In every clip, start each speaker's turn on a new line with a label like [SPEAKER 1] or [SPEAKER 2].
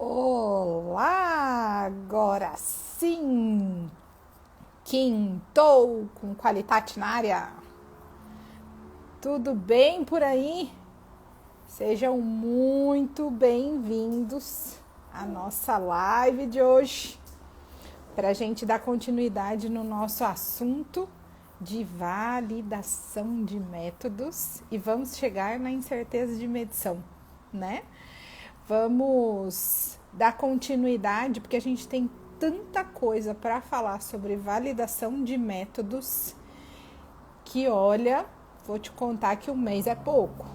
[SPEAKER 1] Olá, agora sim, quintou com qualidade na área. Tudo bem por aí? Sejam muito bem-vindos à nossa live de hoje, para a gente dar continuidade no nosso assunto de validação de métodos e vamos chegar na incerteza de medição, né? Vamos dar continuidade, porque a gente tem tanta coisa para falar sobre validação de métodos que, olha, vou te contar que um mês é pouco.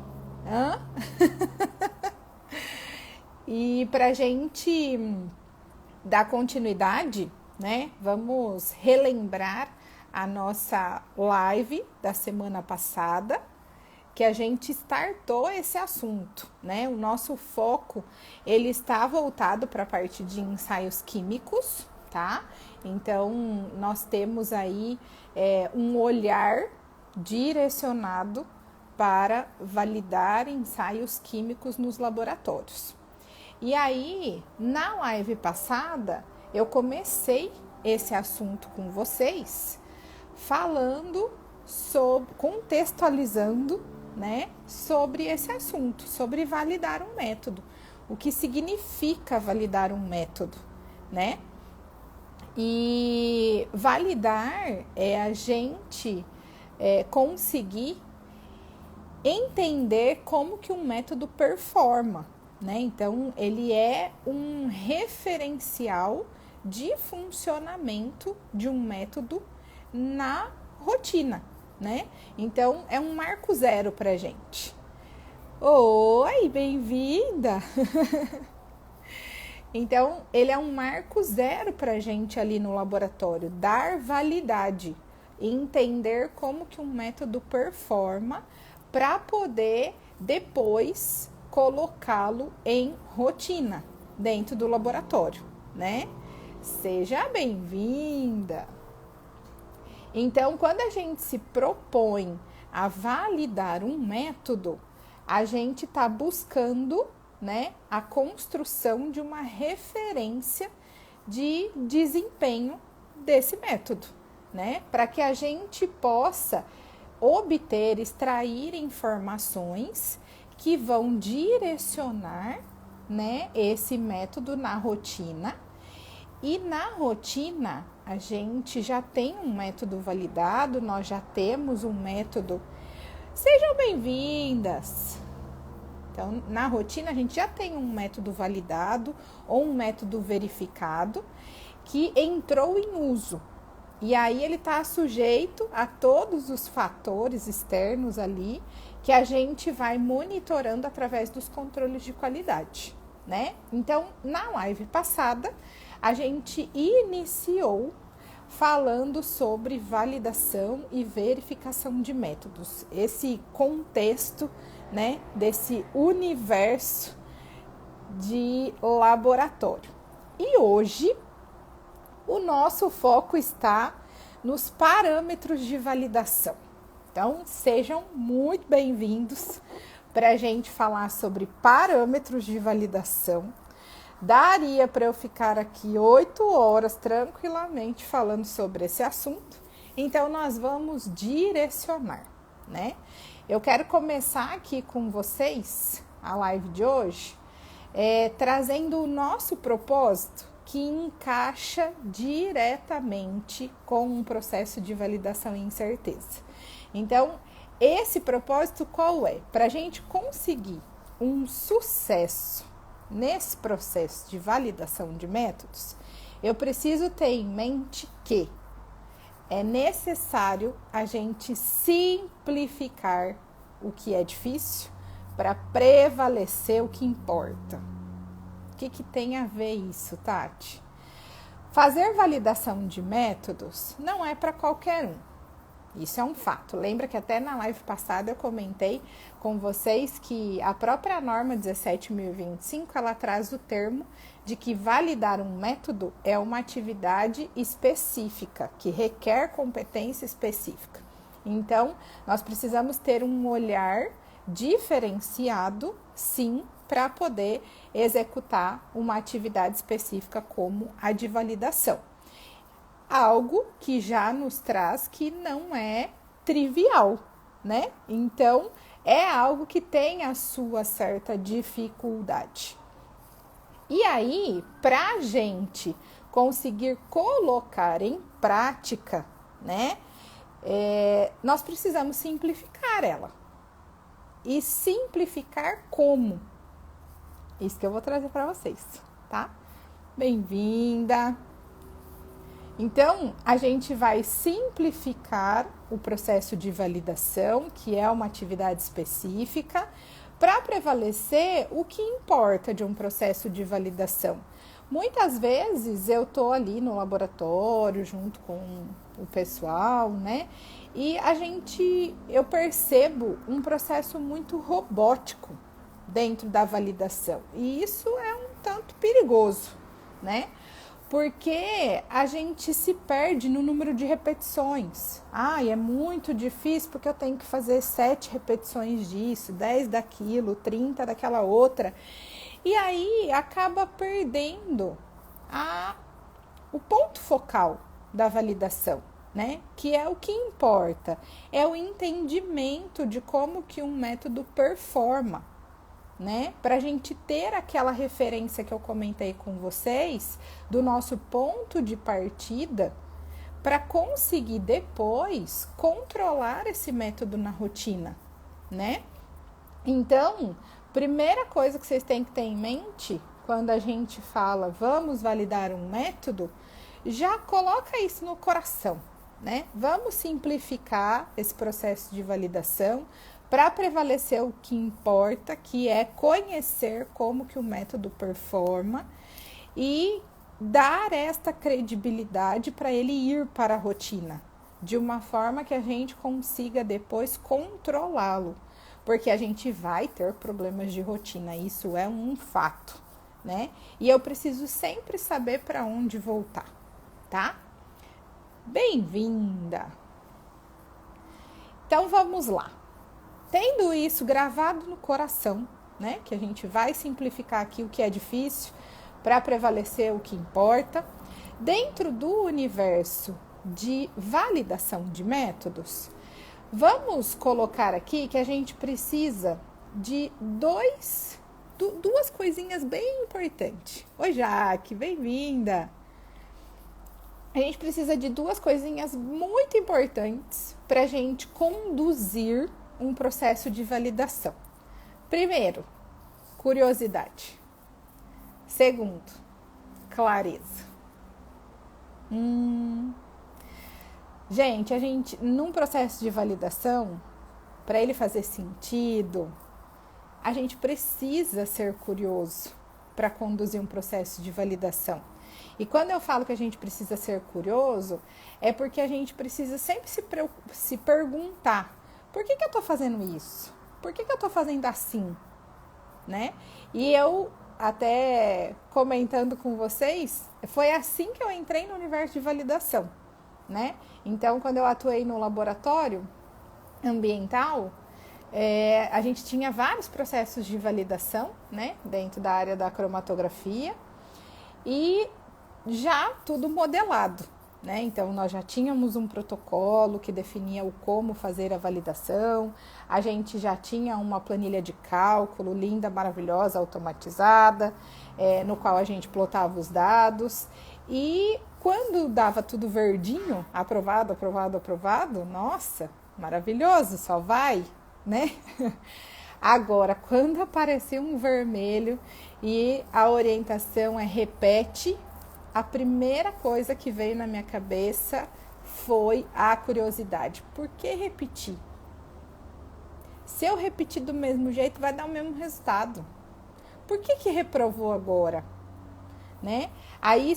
[SPEAKER 1] E para a gente dar continuidade, né, vamos relembrar a nossa live da semana passada, que a gente startou esse assunto, né? O nosso foco, ele está voltado para a parte de ensaios químicos, tá? Então, nós temos aí um olhar direcionado para validar ensaios químicos nos laboratórios. E aí, na live passada, eu comecei esse assunto com vocês, falando sobre, contextualizando, né, sobre esse assunto, sobre validar um método. O que significa validar um método, né? E validar é a gente conseguir entender como que um método performa, né? Então, ele é um referencial de funcionamento de um método na rotina, né? Então, é um marco zero pra gente. Oi, bem-vinda! Então, ele é um marco zero pra gente ali no laboratório, dar validade, entender como que um método performa para poder depois colocá-lo em rotina dentro do laboratório, né? Seja bem-vinda! Então, quando a gente se propõe a validar um método, a gente está buscando, né, a construção de uma referência de desempenho desse método, né, para que a gente possa obter, extrair informações que vão direcionar, né, esse método na rotina. E na rotina, a gente já tem um método validado, nós já temos um método. Sejam bem-vindas! Então, na rotina, a gente já tem um método validado ou um método verificado que entrou em uso. E aí, ele está sujeito a todos os fatores externos ali que a gente vai monitorando através dos controles de qualidade, né? Então, na live passada, a gente iniciou falando sobre validação e verificação de métodos, esse contexto, né, desse universo de laboratório. E hoje o nosso foco está nos parâmetros de validação. Então, sejam muito bem-vindos para a gente falar sobre parâmetros de validação. Daria para eu ficar aqui 8 horas tranquilamente falando sobre esse assunto, então nós vamos direcionar, né? Eu quero começar aqui com vocês a live de hoje, trazendo o nosso propósito que encaixa diretamente com um processo de validação e incerteza. Então, esse propósito qual é? Para a gente conseguir um sucesso nesse processo de validação de métodos, eu preciso ter em mente que é necessário a gente simplificar o que é difícil para prevalecer o que importa. O que tem a ver isso, Tati? Fazer validação de métodos não é para qualquer um. Isso é um fato. Lembra que até na live passada eu comentei com vocês que a própria norma 17.025, ela traz o termo de que validar um método é uma atividade específica, que requer competência específica. Então, nós precisamos ter um olhar diferenciado, sim, para poder executar uma atividade específica como a de validação. Algo que já nos traz que não é trivial, né? Então, é algo que tem a sua certa dificuldade. E aí, para a gente conseguir colocar em prática, né? Nós precisamos simplificar ela. E simplificar como? Isso que eu vou trazer para vocês, tá? Bem-vinda! Então, a gente vai simplificar o processo de validação, que é uma atividade específica, para prevalecer o que importa de um processo de validação. Muitas vezes eu estou ali no laboratório junto com o pessoal, né? E eu percebo um processo muito robótico dentro da validação. E isso é um tanto perigoso, né? Porque a gente se perde no número de repetições. É muito difícil porque eu tenho que fazer 7 repetições disso, 10 daquilo, 30 daquela outra. E aí acaba perdendo o ponto focal da validação, né? Que é o que importa, é o entendimento de como que um método performa, né? Para a gente ter aquela referência que eu comentei com vocês, do nosso ponto de partida, para conseguir depois controlar esse método na rotina, né? Então, primeira coisa que vocês têm que ter em mente, quando a gente fala vamos validar um método, já coloca isso no coração, né? Vamos simplificar esse processo de validação, para prevalecer o que importa, que é conhecer como que o método performa e dar esta credibilidade para ele ir para a rotina, de uma forma que a gente consiga depois controlá-lo, porque a gente vai ter problemas de rotina, isso é um fato, né? E eu preciso sempre saber para onde voltar, tá? Bem-vinda! Então, vamos lá. Tendo isso gravado no coração, né? Que a gente vai simplificar aqui o que é difícil para prevalecer o que importa. Dentro do universo de validação de métodos, vamos colocar aqui que a gente precisa de duas coisinhas bem importantes. Oi, Jaque, bem-vinda! A gente precisa de 2 coisinhas muito importantes para a gente conduzir um processo de validação. Primeiro, curiosidade. Segundo, clareza. Gente, num processo de validação, para ele fazer sentido, a gente precisa ser curioso para conduzir um processo de validação. E quando eu falo que a gente precisa ser curioso, é porque a gente precisa sempre se perguntar: por que eu tô fazendo isso? Por que eu tô fazendo assim? Né? E eu, até comentando com vocês, foi assim que eu entrei no universo de validação, né? Então, quando eu atuei no laboratório ambiental, a gente tinha vários processos de validação, né? Dentro da área da cromatografia e já tudo modelado, né? Então, nós já tínhamos um protocolo que definia o como fazer a validação, a gente já tinha uma planilha de cálculo linda, maravilhosa, automatizada, no qual a gente plotava os dados. E quando dava tudo verdinho, aprovado, aprovado, aprovado, nossa, maravilhoso, só vai, né? Agora, quando apareceu um vermelho e a orientação é repete, a primeira coisa que veio na minha cabeça foi a curiosidade. Por que repetir? Se eu repetir do mesmo jeito, vai dar o mesmo resultado. Por que reprovou agora? Né? Aí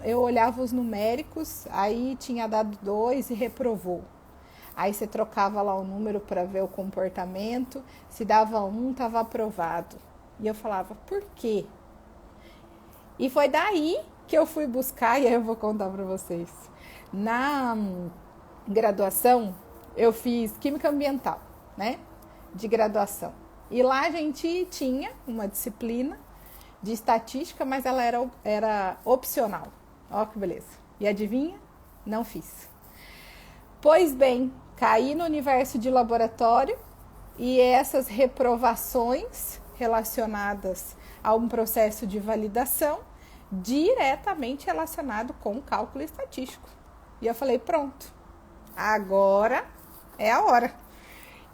[SPEAKER 1] eu olhava os numéricos, aí tinha dado 2 e reprovou. Aí você trocava lá o número para ver o comportamento, se dava 1, estava aprovado. E eu falava, por quê? E foi daí que eu fui buscar, e aí eu vou contar para vocês. Na graduação, eu fiz Química Ambiental, né? De graduação. E lá a gente tinha uma disciplina de estatística, mas ela era opcional. Ó que beleza. E adivinha? Não fiz. Pois bem, caí no universo de laboratório e essas reprovações relacionadas a um processo de validação diretamente relacionado com cálculo estatístico. E eu falei, pronto, agora é a hora.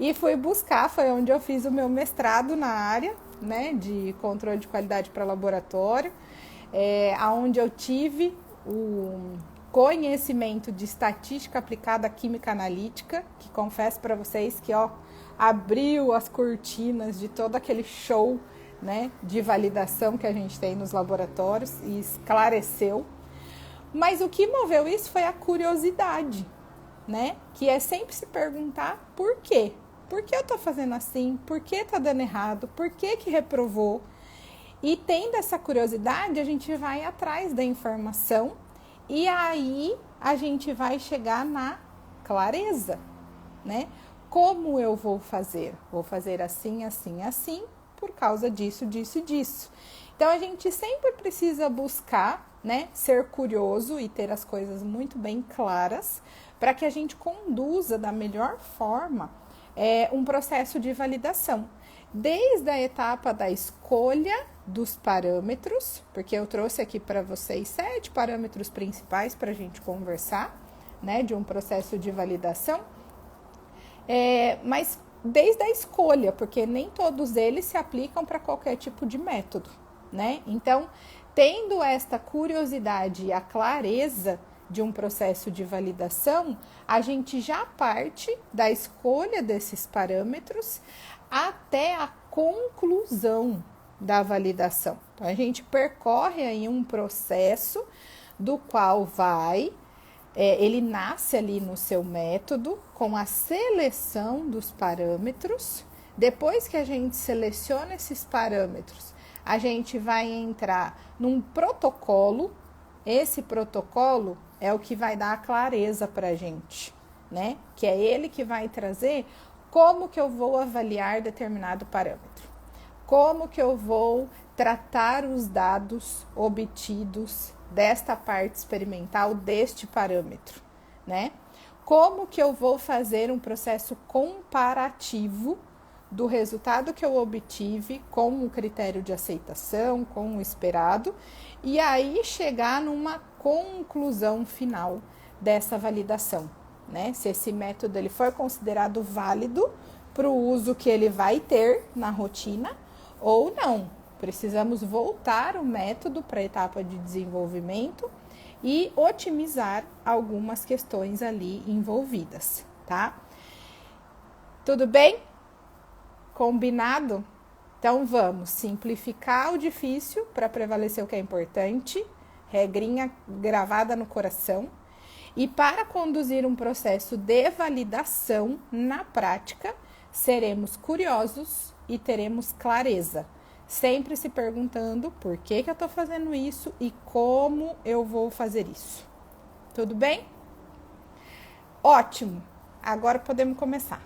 [SPEAKER 1] E fui buscar, foi onde eu fiz o meu mestrado na área, né, de controle de qualidade para laboratório, onde eu tive o conhecimento de estatística aplicada à química analítica, que confesso para vocês que abriu as cortinas de todo aquele show, né, de validação que a gente tem nos laboratórios e esclareceu. Mas o que moveu isso foi a curiosidade, né? Que é sempre se perguntar por quê? Por que eu tô fazendo assim? Por que tá dando errado? Por que reprovou? E tendo essa curiosidade, a gente vai atrás da informação e aí a gente vai chegar na clareza, né? Como eu vou fazer? Vou fazer assim, assim, assim, por causa disso, disso e disso. Então, a gente sempre precisa buscar, né, ser curioso e ter as coisas muito bem claras para que a gente conduza da melhor forma um processo de validação. Desde a etapa da escolha dos parâmetros, porque eu trouxe aqui para vocês 7 parâmetros principais para a gente conversar, né, de um processo de validação, mas desde a escolha, porque nem todos eles se aplicam para qualquer tipo de método, né? Então, tendo esta curiosidade e a clareza de um processo de validação, a gente já parte da escolha desses parâmetros até a conclusão da validação. Então, a gente percorre aí um processo do qual ele nasce ali no seu método com a seleção dos parâmetros. Depois que a gente seleciona esses parâmetros, a gente vai entrar num protocolo. Esse protocolo é o que vai dar a clareza para a gente, né? Que é ele que vai trazer como que eu vou avaliar determinado parâmetro, como que eu vou tratar os dados obtidos desta parte experimental deste parâmetro, né? Como que eu vou fazer um processo comparativo do resultado que eu obtive com o critério de aceitação, com o esperado, e aí chegar numa conclusão final dessa validação, né? Se esse método ele for considerado válido para o uso que ele vai ter na rotina ou não. Precisamos voltar o método para a etapa de desenvolvimento e otimizar algumas questões ali envolvidas, tá? Tudo bem? Combinado? Então vamos simplificar o difícil para prevalecer o que é importante, regrinha gravada no coração. E para conduzir um processo de validação na prática, seremos curiosos e teremos clareza, sempre se perguntando por que eu estou fazendo isso e como eu vou fazer isso. Tudo bem? Ótimo! Agora podemos começar.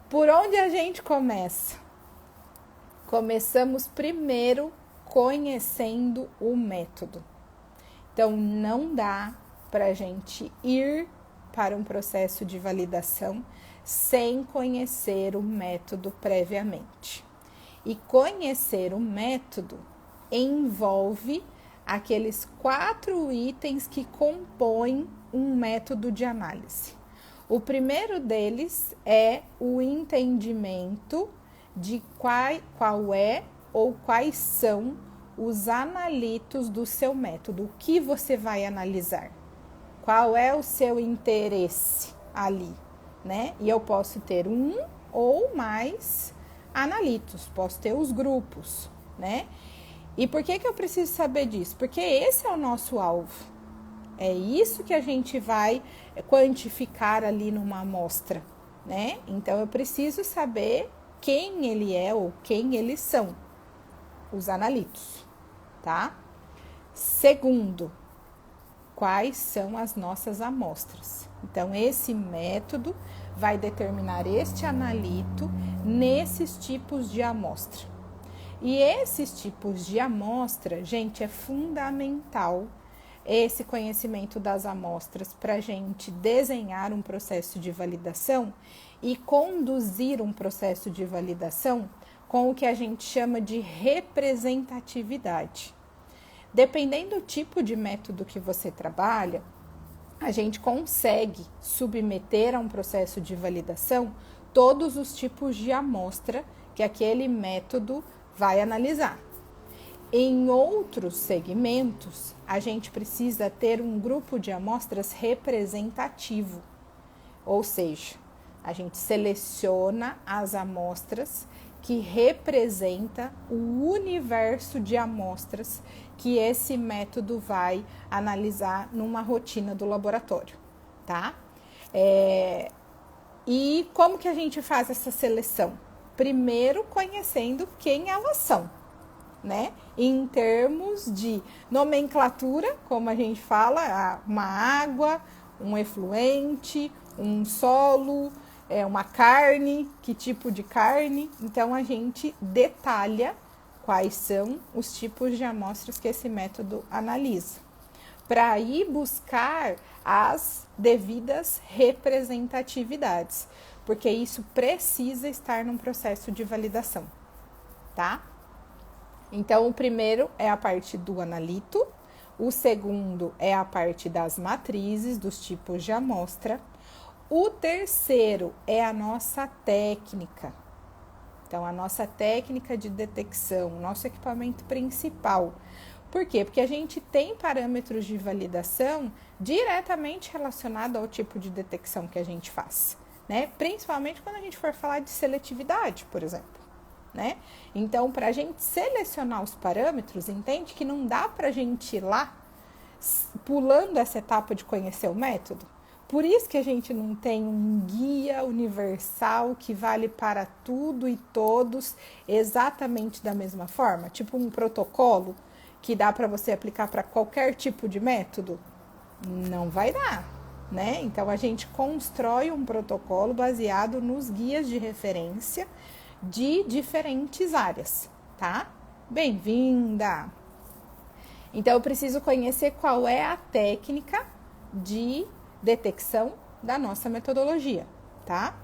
[SPEAKER 1] Por onde a gente começa? Começamos primeiro conhecendo o método. Então, não dá para a gente ir para um processo de validação sem conhecer o método previamente. E conhecer o método envolve aqueles 4 itens que compõem um método de análise. O primeiro deles é o entendimento de qual é ou quais são os analitos do seu método. O que você vai analisar? Qual é o seu interesse ali, né? E eu posso ter um ou mais analitos, posso ter os grupos, né? E por que eu preciso saber disso? Porque esse é o nosso alvo. É isso que a gente vai quantificar ali numa amostra, né? Então, eu preciso saber quem ele é ou quem eles são, os analitos, tá? Segundo, quais são as nossas amostras? Então, esse método vai determinar este analito nesses tipos de amostra. E esses tipos de amostra, gente, é fundamental esse conhecimento das amostras para a gente desenhar um processo de validação e conduzir um processo de validação com o que a gente chama de representatividade. Dependendo do tipo de método que você trabalha, a gente consegue submeter a um processo de validação todos os tipos de amostra que aquele método vai analisar. Em outros segmentos, a gente precisa ter um grupo de amostras representativo, ou seja, a gente seleciona as amostras que representa o universo de amostras que esse método vai analisar numa rotina do laboratório, tá? E como que a gente faz essa seleção? Primeiro, conhecendo quem elas são, né? Em termos de nomenclatura, como a gente fala, uma água, um efluente, um solo, uma carne, que tipo de carne. Então, a gente detalha quais são os tipos de amostras que esse método analisa, para ir buscar as devidas representatividades, porque isso precisa estar num processo de validação, tá? Então, o primeiro é a parte do analito, o segundo é a parte das matrizes, dos tipos de amostra, o terceiro é a nossa técnica. Então, a nossa técnica de detecção, o nosso equipamento principal. Por quê? Porque a gente tem parâmetros de validação diretamente relacionados ao tipo de detecção que a gente faz, né? Principalmente quando a gente for falar de seletividade, por exemplo, né? Então, para a gente selecionar os parâmetros, entende que não dá para a gente ir lá pulando essa etapa de conhecer o método? Por isso que a gente não tem um guia universal que vale para tudo e todos exatamente da mesma forma, tipo um protocolo que dá para você aplicar para qualquer tipo de método. Não vai dar, né? Então, a gente constrói um protocolo baseado nos guias de referência de diferentes áreas, tá? Bem-vinda! Então, eu preciso conhecer qual é a técnica de detecção da nossa metodologia, tá?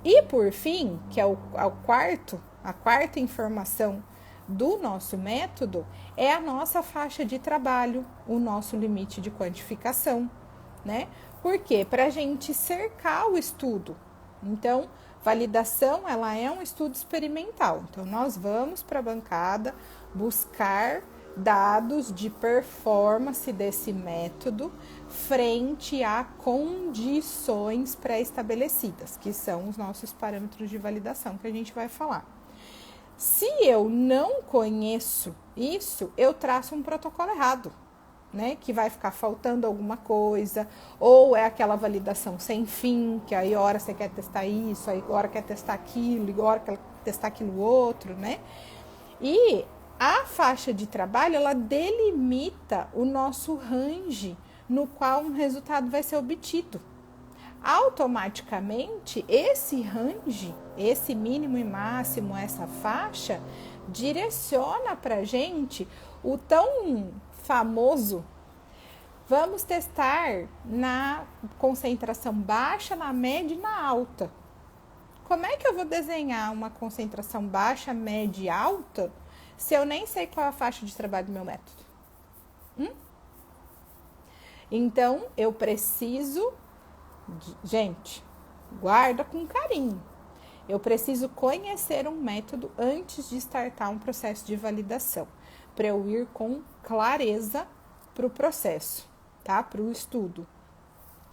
[SPEAKER 1] E por fim, que é a quarta informação do nosso método, é a nossa faixa de trabalho, o nosso limite de quantificação, né? Por quê? Para a gente cercar o estudo. Então, validação, ela é um estudo experimental. Então, nós vamos para a bancada buscar dados de performance desse método frente a condições pré-estabelecidas, que são os nossos parâmetros de validação que a gente vai falar. Se eu não conheço isso, eu traço um protocolo errado, né? Que vai ficar faltando alguma coisa, ou é aquela validação sem fim, que aí hora você quer testar isso, aí hora quer testar aquilo, hora quer testar aquilo outro, né? E a faixa de trabalho, ela delimita o nosso range no qual um resultado vai ser obtido. Automaticamente, esse range, esse mínimo e máximo, essa faixa, direciona para a gente o tão famoso: vamos testar na concentração baixa, na média e na alta. Como é que eu vou desenhar uma concentração baixa, média e alta se eu nem sei qual é a faixa de trabalho do meu método? Então, eu preciso, gente, guarda com carinho. Eu preciso conhecer um método antes de startar um processo de validação, para eu ir com clareza para o processo, tá? Para o estudo.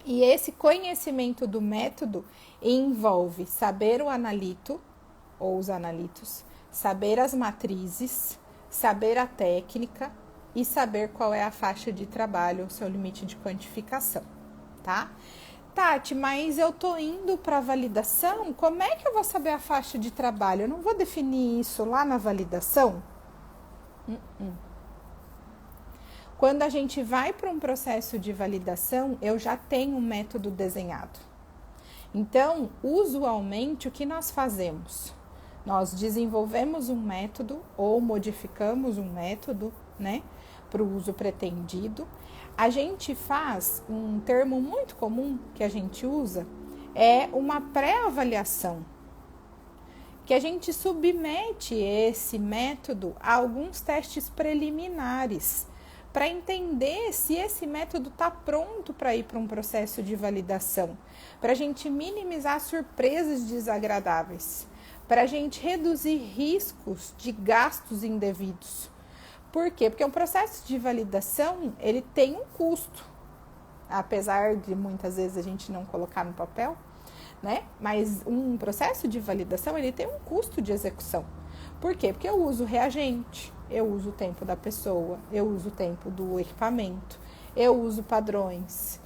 [SPEAKER 1] E esse conhecimento do método envolve saber o analito, ou os analitos, saber as matrizes, saber a técnica e saber qual é a faixa de trabalho, o seu limite de quantificação, tá? Tati, mas eu tô indo para validação, como é que eu vou saber a faixa de trabalho? Eu não vou definir isso lá na validação? Quando a gente vai para um processo de validação, eu já tenho um método desenhado. Então, usualmente, o que nós fazemos? Nós desenvolvemos um método ou modificamos um método, né, para o uso pretendido. A gente faz um termo muito comum que a gente usa, é uma pré-avaliação, que a gente submete esse método a alguns testes preliminares para entender se esse método está pronto para ir para um processo de validação, para a gente minimizar surpresas desagradáveis, para a gente reduzir riscos de gastos indevidos. Por quê? Porque um processo de validação, ele tem um custo, apesar de muitas vezes a gente não colocar no papel, né? Mas um processo de validação, ele tem um custo de execução. Por quê? Porque eu uso reagente, eu uso o tempo da pessoa, eu uso o tempo do equipamento, eu uso padrões.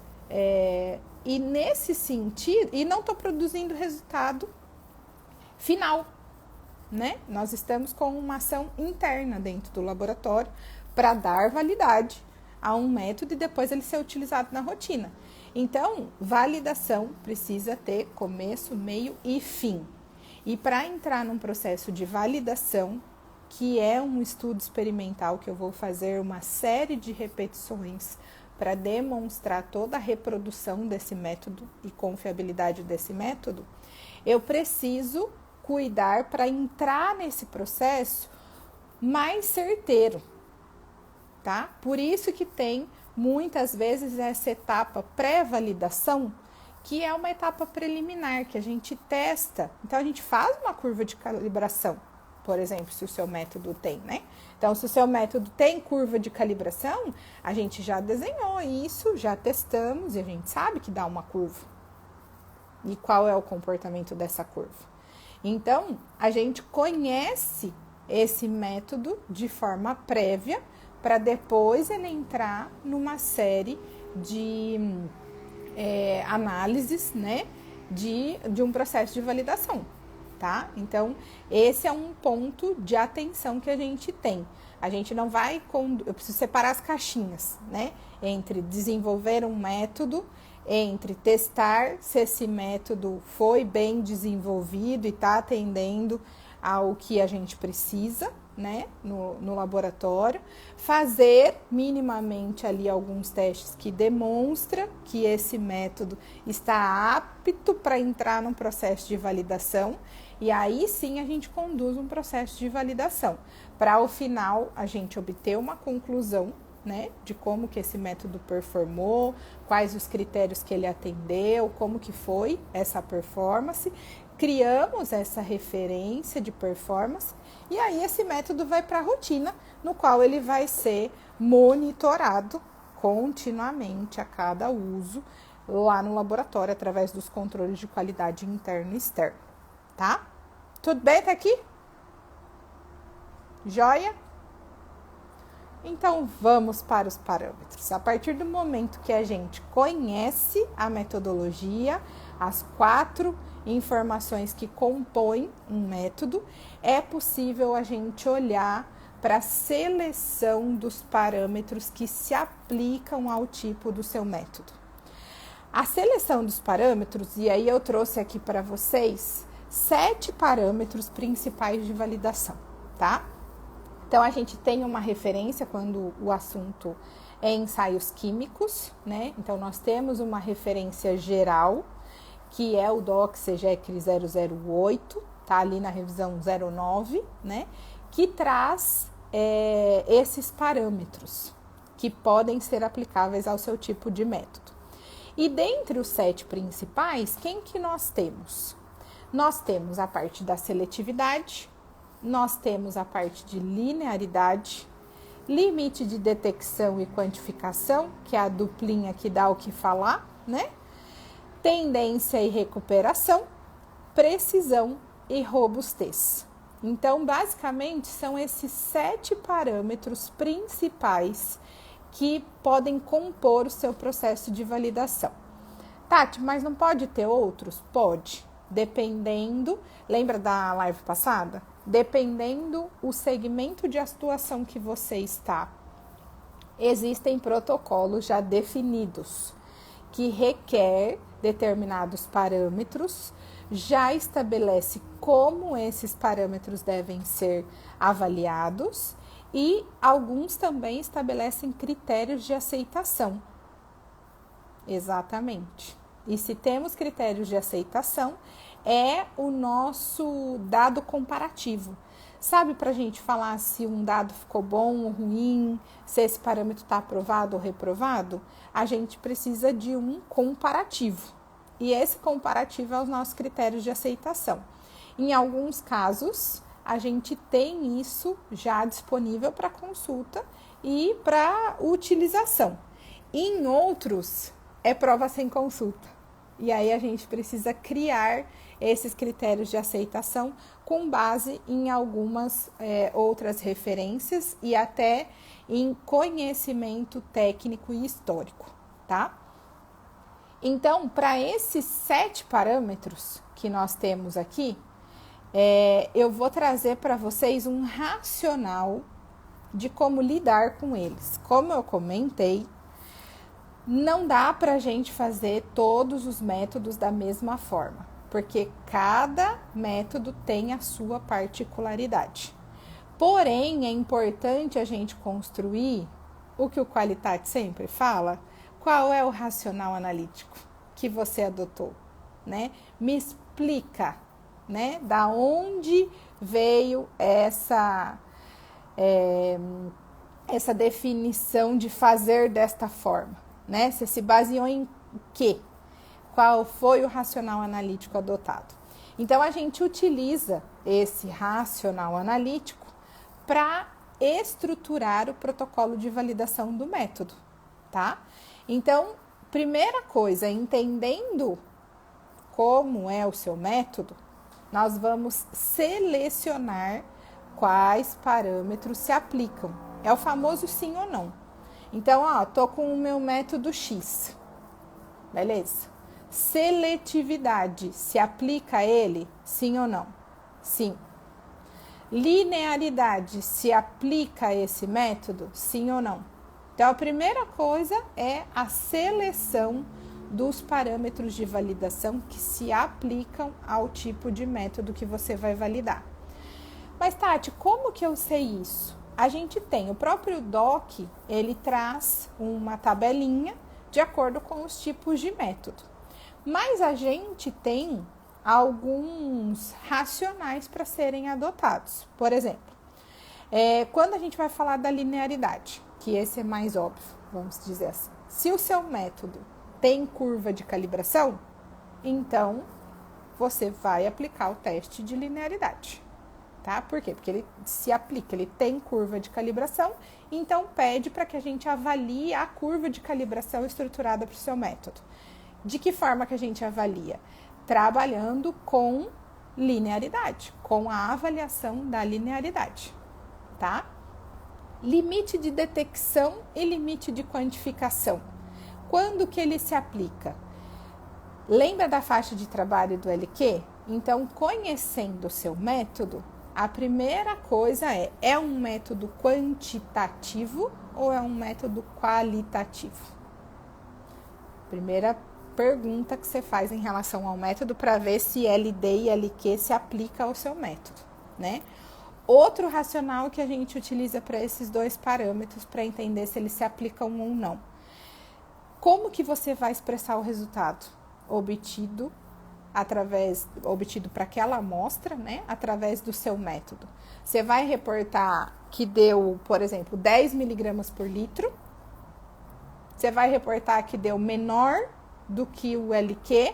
[SPEAKER 1] E nesse sentido, e não estou produzindo resultado final, né? Nós estamos com uma ação interna dentro do laboratório para dar validade a um método e depois ele ser utilizado na rotina. Então, validação precisa ter começo, meio e fim. E para entrar num processo de validação, que é um estudo experimental que eu vou fazer uma série de repetições para demonstrar toda a reprodução desse método e confiabilidade desse método, eu preciso cuidar para entrar nesse processo mais certeiro, tá? Por isso que tem muitas vezes essa etapa pré-validação, que é uma etapa preliminar, que a gente testa. Então, a gente faz uma curva de calibração, por exemplo, se o seu método tem, né? Então, se o seu método tem curva de calibração, a gente já desenhou isso, já testamos e a gente sabe que dá uma curva. E qual é o comportamento dessa curva? Então, a gente conhece esse método de forma prévia para depois ele entrar numa série de análises, né, de um processo de validação, tá? Então, esse é um ponto de atenção que a gente tem. A gente não vai... Eu preciso separar as caixinhas, né, entre desenvolver um método, entre testar se esse método foi bem desenvolvido e está atendendo ao que a gente precisa, né, no laboratório, fazer minimamente ali alguns testes que demonstram que esse método está apto para entrar num processo de validação, e aí sim a gente conduz um processo de validação, para ao final a gente obter uma conclusão, né, de como que esse método performou, quais os critérios que ele atendeu, como que foi essa performance, criamos essa referência de performance e aí esse método vai para a rotina, no qual ele vai ser monitorado continuamente a cada uso lá no laboratório, através dos controles de qualidade interno e externo, tá? Tudo bem até aqui? Joia? Então, vamos para os parâmetros. A partir do momento que a gente conhece a metodologia, as 4 informações que compõem um método, é possível a gente olhar para a seleção dos parâmetros que se aplicam ao tipo do seu método. A seleção dos parâmetros, e aí eu trouxe aqui para vocês 7 parâmetros principais de validação, tá? Então, a gente tem uma referência quando o assunto é ensaios químicos, né? Então, nós temos uma referência geral, que é o DOC CEGEC 008, tá ali na revisão 09, né? Que traz esses parâmetros que podem ser aplicáveis ao seu tipo de método. E dentre os 7 principais, quem que nós temos? Nós temos a parte da seletividade, nós temos a parte de linearidade, limite de detecção e quantificação, que é a duplinha que dá o que falar, né? Tendência e recuperação, precisão e robustez. Então, basicamente, são esses 7 parâmetros principais que podem compor o seu processo de validação. Tati, mas não pode ter outros? Pode, dependendo, lembra da live passada? Dependendo o segmento de atuação que você está, existem protocolos já definidos que requer determinados parâmetros, já estabelece como esses parâmetros devem ser avaliados e alguns também estabelecem critérios de aceitação. Exatamente. E se temos critérios de aceitação, é o nosso dado comparativo. Sabe, para a gente falar se um dado ficou bom ou ruim, se esse parâmetro está aprovado ou reprovado, a gente precisa de um comparativo. E esse comparativo é os nossos critérios de aceitação. Em alguns casos, a gente tem isso já disponível para consulta e para utilização. Em outros, é prova sem consulta. E aí a gente precisa criar esses critérios de aceitação com base em algumas outras referências e até em conhecimento técnico e histórico, tá? Então, para esses 7 parâmetros que nós temos aqui, eu vou trazer para vocês um racional de como lidar com eles. Como eu comentei, não dá para a gente fazer todos os métodos da mesma forma, porque cada método tem a sua particularidade. Porém, é importante a gente construir o que o Qualitate sempre fala. Qual é o racional analítico que você adotou, né? Me explica, né? Da onde veio essa definição de fazer desta forma, né? Você se baseou em quê? Qual foi o racional analítico adotado? Então, a gente utiliza esse racional analítico para estruturar o protocolo de validação do método, tá? Então, primeira coisa, entendendo como é o seu método, nós vamos selecionar quais parâmetros se aplicam. É o famoso sim ou não. Então, tô com o meu método X. Beleza? Seletividade, se aplica a ele? Sim ou não? Sim. Linearidade, se aplica a esse método? Sim ou não? Então, a primeira coisa é a seleção dos parâmetros de validação que se aplicam ao tipo de método que você vai validar. Mas, Tati, como que eu sei isso? A gente tem, o próprio DOC, ele traz uma tabelinha de acordo com os tipos de método. Mas a gente tem alguns racionais para serem adotados. Por exemplo, quando a gente vai falar da linearidade, que esse é mais óbvio, vamos dizer assim. Se o seu método tem curva de calibração, então você vai aplicar o teste de linearidade, tá? Por quê? Porque ele se aplica, ele tem curva de calibração, então pede para que a gente avalie a curva de calibração estruturada para o seu método. De que forma que a gente avalia? Trabalhando com linearidade, com a avaliação da linearidade, tá? Limite de detecção e limite de quantificação. Quando que ele se aplica? Lembra da faixa de trabalho do LQ? Então, conhecendo o seu método, a primeira coisa é um método quantitativo ou é um método qualitativo? Primeira pergunta que você faz em relação ao método para ver se LD e LQ se aplica ao seu método, né? Outro racional que a gente utiliza para esses dois parâmetros para entender se eles se aplicam ou não. Como que você vai expressar o resultado obtido para aquela amostra, né, através do seu método? Você vai reportar que deu, por exemplo, 10 miligramas por litro. Você vai reportar que deu menor do que o LQ.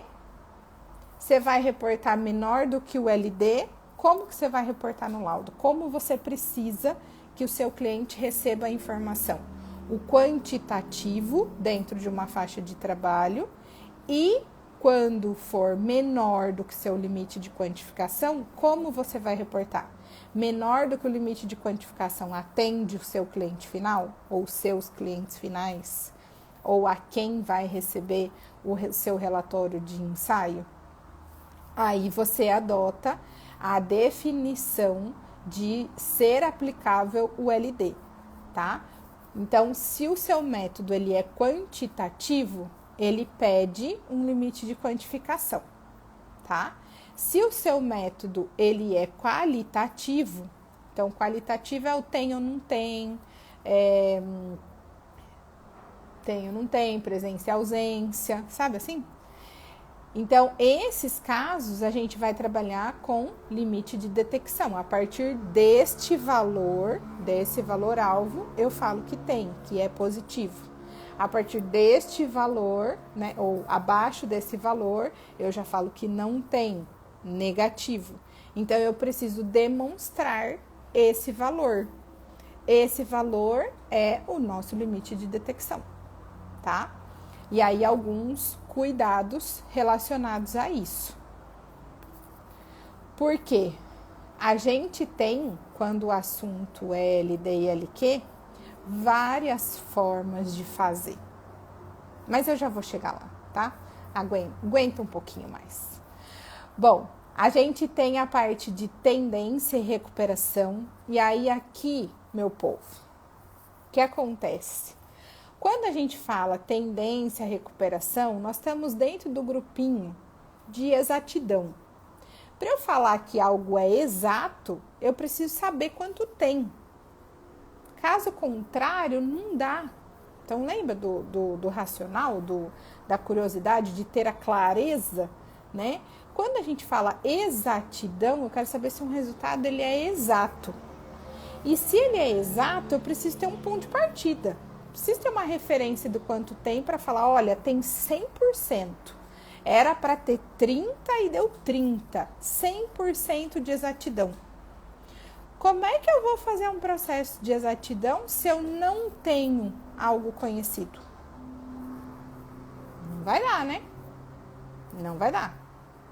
[SPEAKER 1] Você vai reportar menor do que o LD. Como que você vai reportar no laudo? Como você precisa que o seu cliente receba a informação? O quantitativo dentro de uma faixa de trabalho e quando for menor do que seu limite de quantificação, como você vai reportar? Menor do que o limite de quantificação atende o seu cliente final ou seus clientes finais? Ou a quem vai receber o seu relatório de ensaio? Aí você adota a definição de ser aplicável o LD, tá? Então, se o seu método ele é quantitativo, ele pede um limite de quantificação, tá? Se o seu método, ele é qualitativo, então qualitativo é o tem ou não tem, tem ou não tem, presença e ausência, sabe assim? Então, esses casos a gente vai trabalhar com limite de detecção. A partir desse valor alvo, eu falo que tem, que é positivo. A partir deste valor, né, ou abaixo desse valor, eu já falo que não tem, negativo. Então, eu preciso demonstrar esse valor. Esse valor é o nosso limite de detecção, tá? E aí, alguns cuidados relacionados a isso. Porque a gente tem, quando o assunto é LD e LQ, várias formas de fazer. Mas eu já vou chegar lá, tá? Aguenta um pouquinho mais. Bom, a gente tem a parte de tendência e recuperação. E aí aqui, meu povo, o que acontece? Quando a gente fala tendência à recuperação, nós estamos dentro do grupinho de exatidão. Para eu falar que algo é exato, eu preciso saber quanto tem. Caso contrário, não dá. Então, lembra do racional, da curiosidade, de ter a clareza, né? Quando a gente fala exatidão, eu quero saber se um resultado ele é exato. E se ele é exato, eu preciso ter um ponto de partida. Preciso ter uma referência do quanto tem para falar, olha, tem 100%. Era para ter 30 e deu 30. 100% de exatidão. Como é que eu vou fazer um processo de exatidão se eu não tenho algo conhecido? Não vai dar, né? Não vai dar.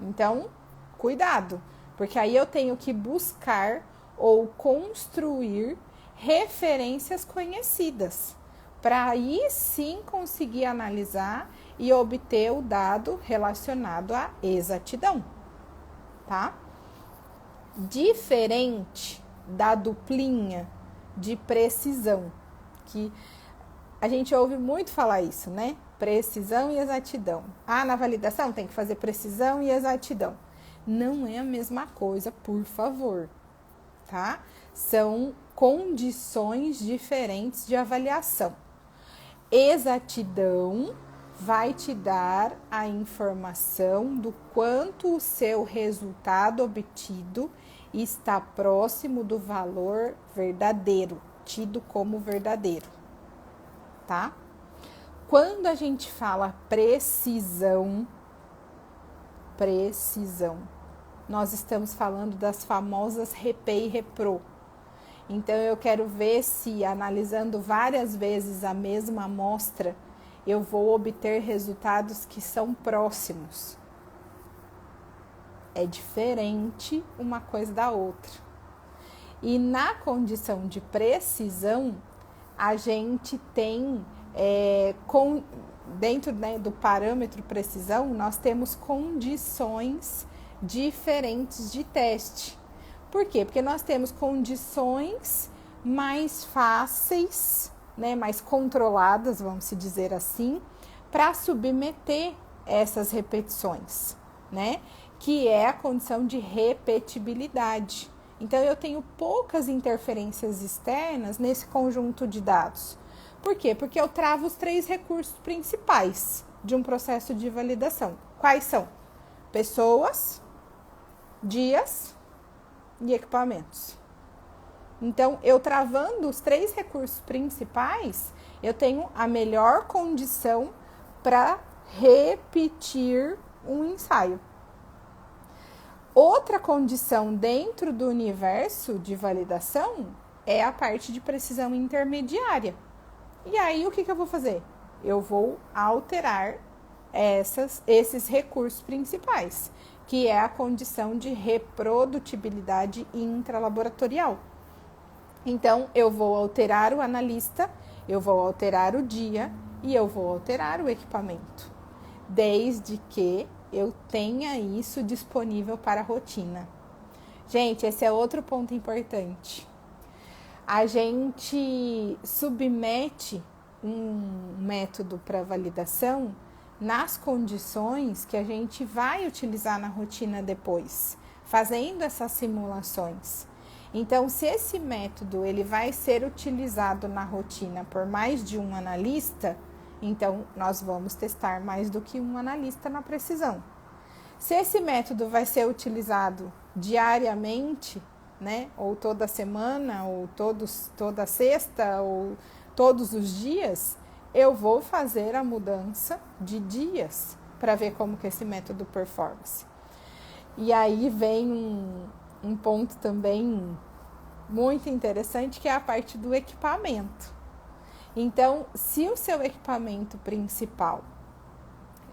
[SPEAKER 1] Então, cuidado, porque aí eu tenho que buscar ou construir referências conhecidas, para aí sim conseguir analisar e obter o dado relacionado à exatidão, tá? Diferente da duplinha de precisão, que a gente ouve muito falar isso, né? Precisão e exatidão. Ah, na validação tem que fazer precisão e exatidão. Não é a mesma coisa, por favor, tá? São condições diferentes de avaliação. Exatidão vai te dar a informação do quanto o seu resultado obtido está próximo do valor verdadeiro, tido como verdadeiro, tá? Quando a gente fala precisão, nós estamos falando das famosas RP e REPRO. Então, eu quero ver se, analisando várias vezes a mesma amostra, eu vou obter resultados que são próximos. É diferente uma coisa da outra. E na condição de precisão, a gente tem, dentro, né, do parâmetro precisão, nós temos condições diferentes de teste. Por quê? Porque nós temos condições mais fáceis, né, mais controladas, vamos dizer assim, para submeter essas repetições, né? Que é a condição de repetibilidade. Então, eu tenho poucas interferências externas nesse conjunto de dados. Por quê? Porque eu travo os 3 recursos principais de um processo de validação. Quais são? Pessoas, dias e equipamentos. Então, eu travando os 3 recursos principais, eu tenho a melhor condição para repetir um ensaio. Outra condição dentro do universo de validação é a parte de precisão intermediária. E aí, o que eu vou fazer? Eu vou alterar esses recursos principais, que é a condição de reprodutibilidade intralaboratorial. Então, eu vou alterar o analista, eu vou alterar o dia e eu vou alterar o equipamento, desde que eu tenha isso disponível para a rotina. Gente, esse é outro ponto importante. A gente submete um método para validação nas condições que a gente vai utilizar na rotina depois, fazendo essas simulações. Então, se esse método ele vai ser utilizado na rotina por mais de um analista, então nós vamos testar mais do que um analista na precisão. Se esse método vai ser utilizado diariamente, né, ou toda semana, ou toda sexta, ou todos os dias, eu vou fazer a mudança de dias para ver como que esse método performa. E aí vem um ponto também muito interessante, que é a parte do equipamento. Então, se o seu equipamento principal,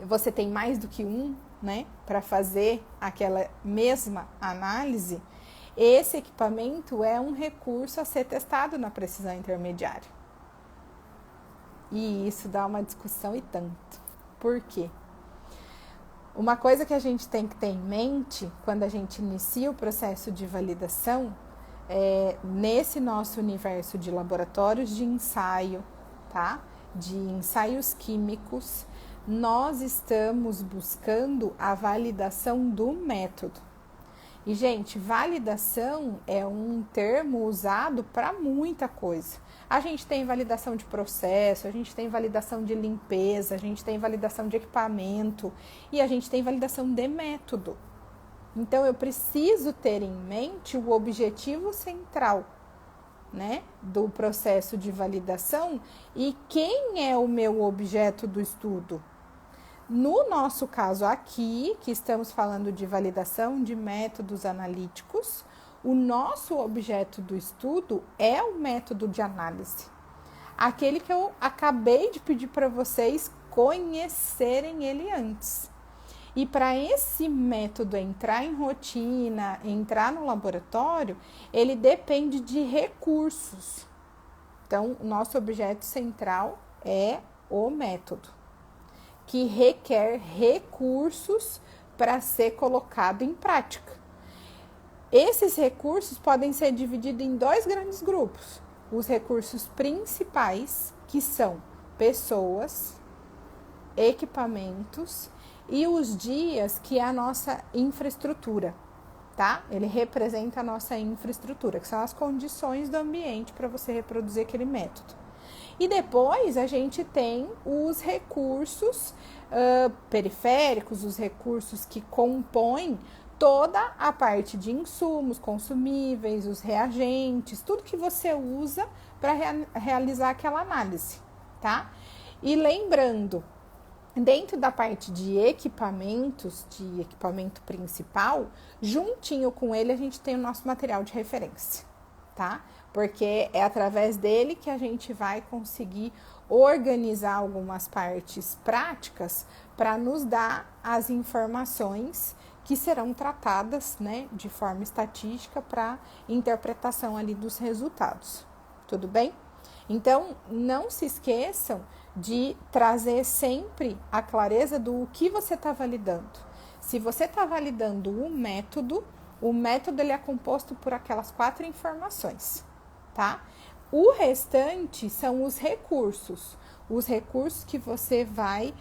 [SPEAKER 1] você tem mais do que um, né, para fazer aquela mesma análise, esse equipamento é um recurso a ser testado na precisão intermediária. E isso dá uma discussão e tanto. Por quê? Uma coisa que a gente tem que ter em mente quando a gente inicia o processo de validação é, nesse nosso universo de laboratórios de ensaio, tá? De ensaios químicos, nós estamos buscando a validação do método. E, gente, validação é um termo usado para muita coisa. A gente tem validação de processo, a gente tem validação de limpeza, a gente tem validação de equipamento e a gente tem validação de método. Então, eu preciso ter em mente o objetivo central, né, do processo de validação e quem é o meu objeto do estudo. No nosso caso aqui, que estamos falando de validação de métodos analíticos, o nosso objeto do estudo é o método de análise. Aquele que eu acabei de pedir para vocês conhecerem ele antes. E para esse método entrar em rotina, entrar no laboratório, ele depende de recursos. Então, o nosso objeto central é o método, que requer recursos para ser colocado em prática. Esses recursos podem ser divididos em dois grandes grupos. Os recursos principais, que são pessoas, equipamentos e os dias, que é a nossa infraestrutura, tá? Ele representa a nossa infraestrutura, que são as condições do ambiente para você reproduzir aquele método. E depois a gente tem os recursos periféricos, os recursos que compõem toda a parte de insumos, consumíveis, os reagentes, tudo que você usa para realizar aquela análise, tá? E lembrando, dentro da parte de equipamentos, de equipamento principal, juntinho com ele a gente tem o nosso material de referência, tá? Porque é através dele que a gente vai conseguir organizar algumas partes práticas para nos dar as informações que serão tratadas, né, de forma estatística para interpretação ali dos resultados. Tudo bem? Então, não se esqueçam de trazer sempre a clareza do que você está validando. Se você está validando o método ele é composto por aquelas 4 informações, tá? O restante são os recursos que você vai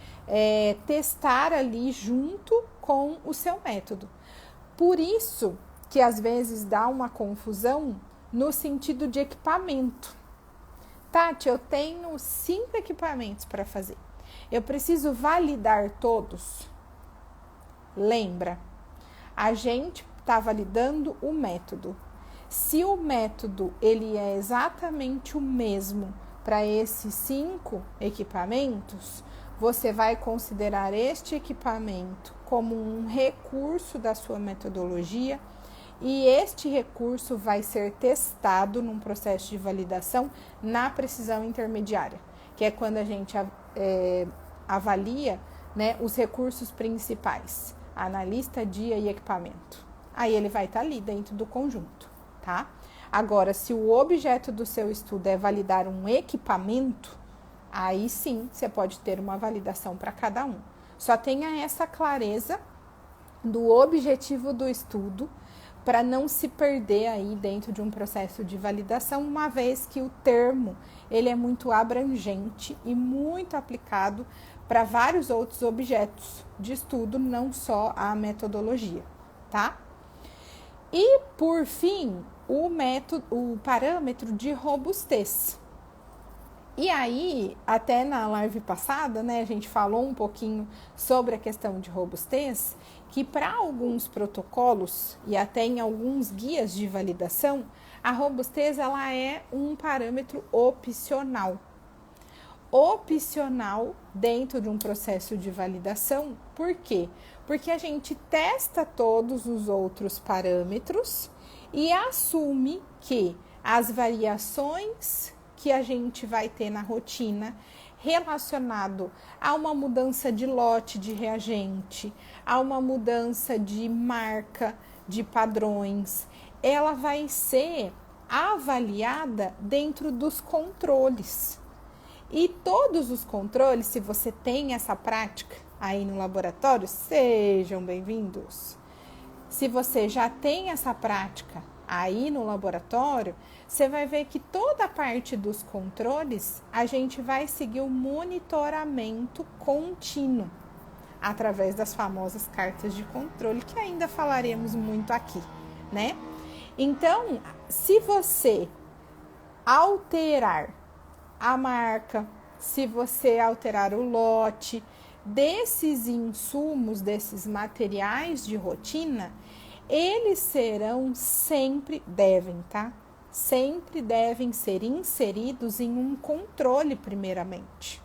[SPEAKER 1] testar ali junto com o seu método. Por isso que às vezes dá uma confusão no sentido de equipamento. Tati, eu tenho 5 equipamentos para fazer. Eu preciso validar todos? Lembra, a gente está validando o método. Se o método ele é exatamente o mesmo para esses 5 equipamentos, você vai considerar este equipamento como um recurso da sua metodologia e este recurso vai ser testado num processo de validação na precisão intermediária, que é quando a gente avalia, né, os recursos principais, analista, dia e equipamento. Aí ele vai estar ali dentro do conjunto, tá? Agora, se o objeto do seu estudo é validar um equipamento, aí sim você pode ter uma validação para cada um. Só tenha essa clareza do objetivo do estudo, para não se perder aí dentro de um processo de validação, uma vez que o termo ele é muito abrangente e muito aplicado para vários outros objetos de estudo, não só a metodologia, tá? E por fim, o parâmetro de robustez. E aí, até na live passada, né, a gente falou um pouquinho sobre a questão de robustez, que para alguns protocolos e até em alguns guias de validação, a robustez ela é um parâmetro opcional. Opcional dentro de um processo de validação, por quê? Porque a gente testa todos os outros parâmetros e assume que as variações que a gente vai ter na rotina relacionado a uma mudança de lote de reagente, a uma mudança de marca, de padrões, ela vai ser avaliada dentro dos controles. E todos os controles, se você tem essa prática aí no laboratório, sejam bem-vindos. Se você já tem essa prática aí no laboratório, você vai ver que toda a parte dos controles, a gente vai seguir o monitoramento contínuo, através das famosas cartas de controle, que ainda falaremos muito aqui, né? Então, se você alterar a marca, se você alterar o lote desses insumos, desses materiais de rotina, eles serão sempre devem ser inseridos em um controle primeiramente.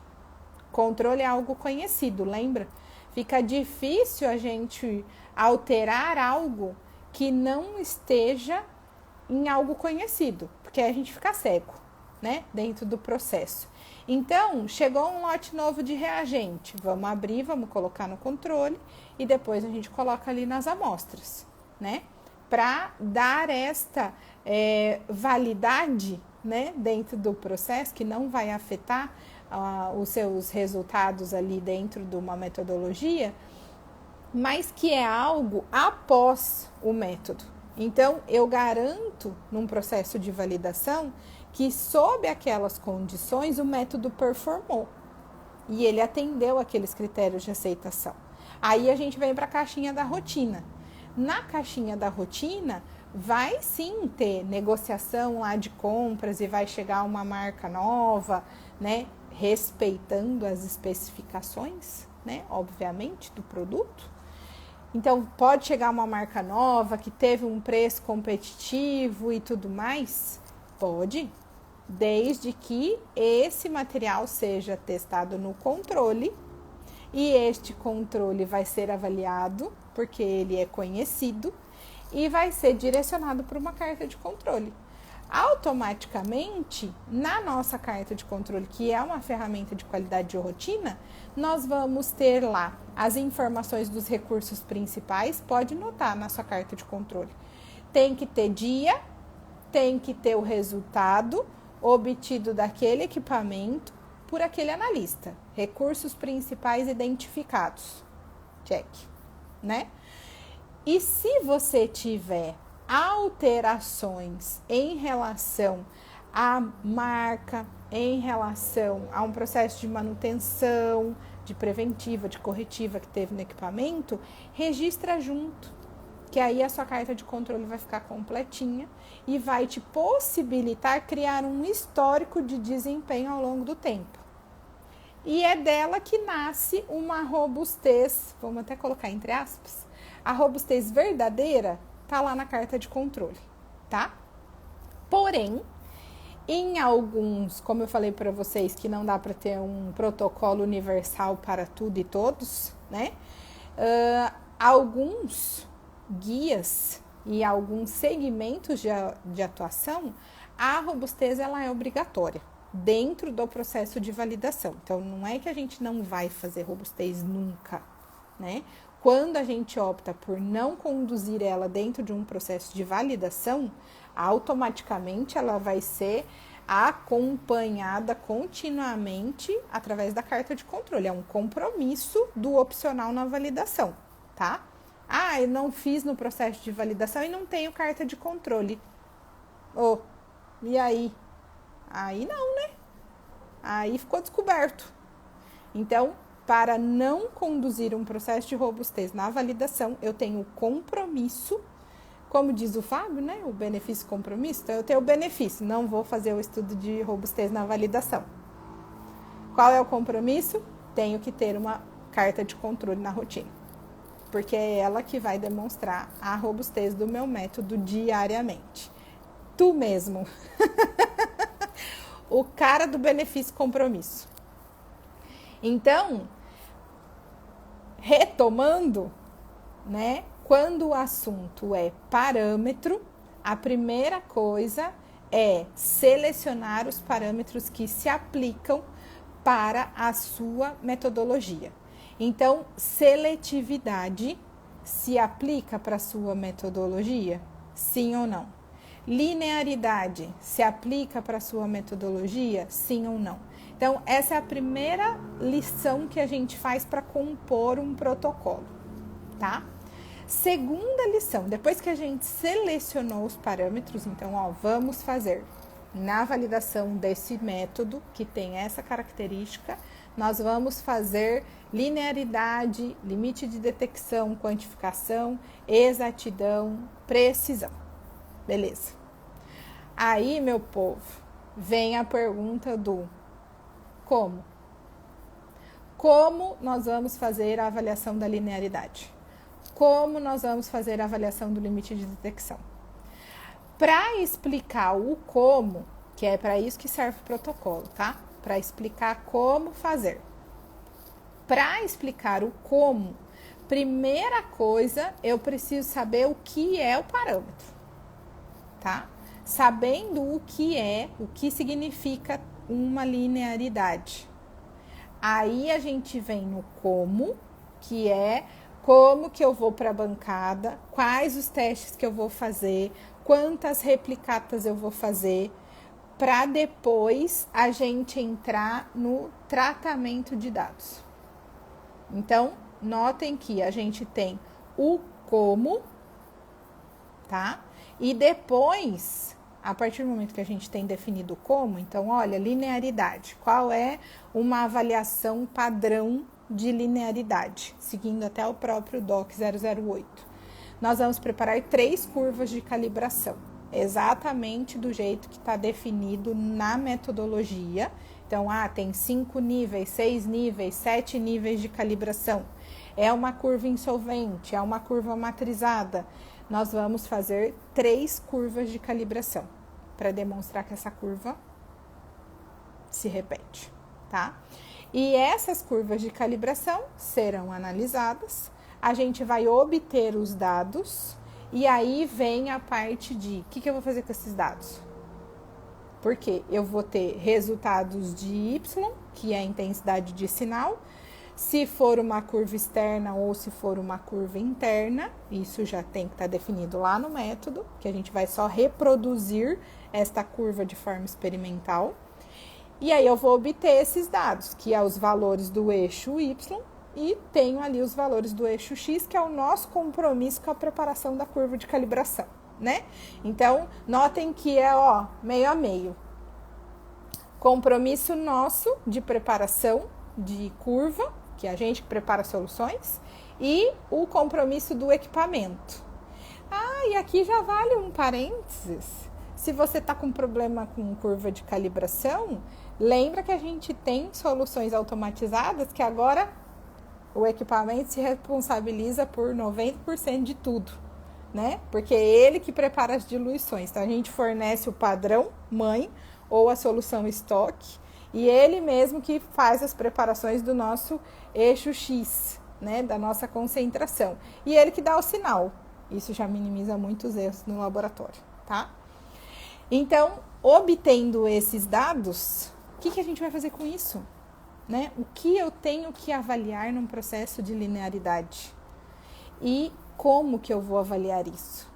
[SPEAKER 1] Controle é algo conhecido, lembra? Fica difícil a gente alterar algo que não esteja em algo conhecido, porque a gente fica cego, né, dentro do processo. Então, chegou um lote novo de reagente, vamos abrir, vamos colocar no controle e depois a gente coloca ali nas amostras, né, para dar esta validade, né, dentro do processo, que não vai afetar os seus resultados ali dentro de uma metodologia, mas que é algo após o método. Então, eu garanto num processo de validação que sob aquelas condições o método performou e ele atendeu aqueles critérios de aceitação. Aí a gente vem para a caixinha da rotina. Na caixinha da rotina vai sim ter negociação lá de compras e vai chegar uma marca nova, né, respeitando as especificações, né, obviamente, do produto. Então, pode chegar uma marca nova que teve um preço competitivo e tudo mais? Pode, desde que esse material seja testado no controle e este controle vai ser avaliado, porque ele é conhecido, e vai ser direcionado para uma carta de controle. Automaticamente, na nossa carta de controle, que é uma ferramenta de qualidade de rotina, nós vamos ter lá as informações dos recursos principais, pode notar na sua carta de controle. Tem que ter dia, tem que ter o resultado obtido daquele equipamento por aquele analista. Recursos principais identificados. Check, né? E se você tiver alterações em relação à marca, em relação a um processo de manutenção, de preventiva, de corretiva que teve no equipamento, registra junto, que aí a sua carta de controle vai ficar completinha e vai te possibilitar criar um histórico de desempenho ao longo do tempo. E é dela que nasce uma robustez, vamos até colocar entre aspas, a robustez verdadeira tá lá na carta de controle, tá? Porém, em alguns, como eu falei para vocês, que não dá para ter um protocolo universal para tudo e todos, né? Alguns guias e alguns segmentos de atuação, a robustez ela é obrigatória dentro do processo de validação. Então, não é que a gente não vai fazer robustez nunca, né? Quando a gente opta por não conduzir ela dentro de um processo de validação, automaticamente ela vai ser acompanhada continuamente através da carta de controle. É um compromisso do opcional na validação, tá? Ah, eu não fiz no processo de validação e não tenho carta de controle. Oh, e aí? Aí não, né? Aí ficou descoberto. Então, para não conduzir um processo de robustez na validação, eu tenho o compromisso, como diz o Fábio, né? O benefício compromisso. Então, eu tenho o benefício, não vou fazer o estudo de robustez na validação. Qual é o compromisso? Tenho que ter uma carta de controle na rotina, porque é ela que vai demonstrar a robustez do meu método diariamente. Tu mesmo. O cara do benefício compromisso. Então, retomando, né? Quando o assunto é parâmetro, a primeira coisa é selecionar os parâmetros que se aplicam para a sua metodologia. Então, seletividade se aplica para a sua metodologia? Sim ou não? Linearidade se aplica para a sua metodologia? Sim ou não? Então, essa é a primeira lição que a gente faz para compor um protocolo, tá? Segunda lição, depois que a gente selecionou os parâmetros, então, ó, vamos fazer na validação desse método que tem essa característica, nós vamos fazer linearidade, limite de detecção, quantificação, exatidão, precisão. Beleza. Aí, meu povo, vem a pergunta do como? Como nós vamos fazer a avaliação da linearidade? Como nós vamos fazer a avaliação do limite de detecção? Para explicar o como, que é para isso que serve o protocolo, tá? Para explicar como fazer. Para explicar o como, primeira coisa, eu preciso saber o que é o parâmetro, tá? Sabendo o que significa uma linearidade. Aí a gente vem no como, que é como que eu vou para a bancada, quais os testes que eu vou fazer, quantas replicatas eu vou fazer, para depois a gente entrar no tratamento de dados. Então, notem que a gente tem o como, tá? E depois, a partir do momento que a gente tem definido o como, então, olha, linearidade. Qual é uma avaliação padrão de linearidade? Seguindo até o próprio DOC 008. Nós vamos preparar 3 curvas de calibração, exatamente do jeito que está definido na metodologia. Então, tem 5 níveis, 6 níveis, 7 níveis de calibração. É uma curva insolvente, é uma curva matrizada. Nós vamos fazer 3 curvas de calibração para demonstrar que essa curva se repete, tá? E essas curvas de calibração serão analisadas, a gente vai obter os dados e aí vem a parte de o que eu vou fazer com esses dados? Porque eu vou ter resultados de Y, que é a intensidade de sinal. Se for uma curva externa ou se for uma curva interna, isso já tem que estar definido lá no método, que a gente vai só reproduzir esta curva de forma experimental. E aí eu vou obter esses dados, que é os valores do eixo Y, e tenho ali os valores do eixo X, que é o nosso compromisso com a preparação da curva de calibração, né? Então, notem que é, meio a meio. Compromisso nosso de preparação de curva, que é a gente que prepara soluções, e o compromisso do equipamento. E aqui já vale um parênteses. Se você está com problema com curva de calibração, lembra que a gente tem soluções automatizadas que agora o equipamento se responsabiliza por 90% de tudo, né? Porque é ele que prepara as diluições. Então, a gente fornece o padrão mãe ou a solução estoque e ele mesmo que faz as preparações do nosso eixo X, né? Da nossa concentração. E ele que dá o sinal. Isso já minimiza muitos erros no laboratório, tá? Então, obtendo esses dados, o que a gente vai fazer com isso? Né? O que eu tenho que avaliar num processo de linearidade? E como que eu vou avaliar isso?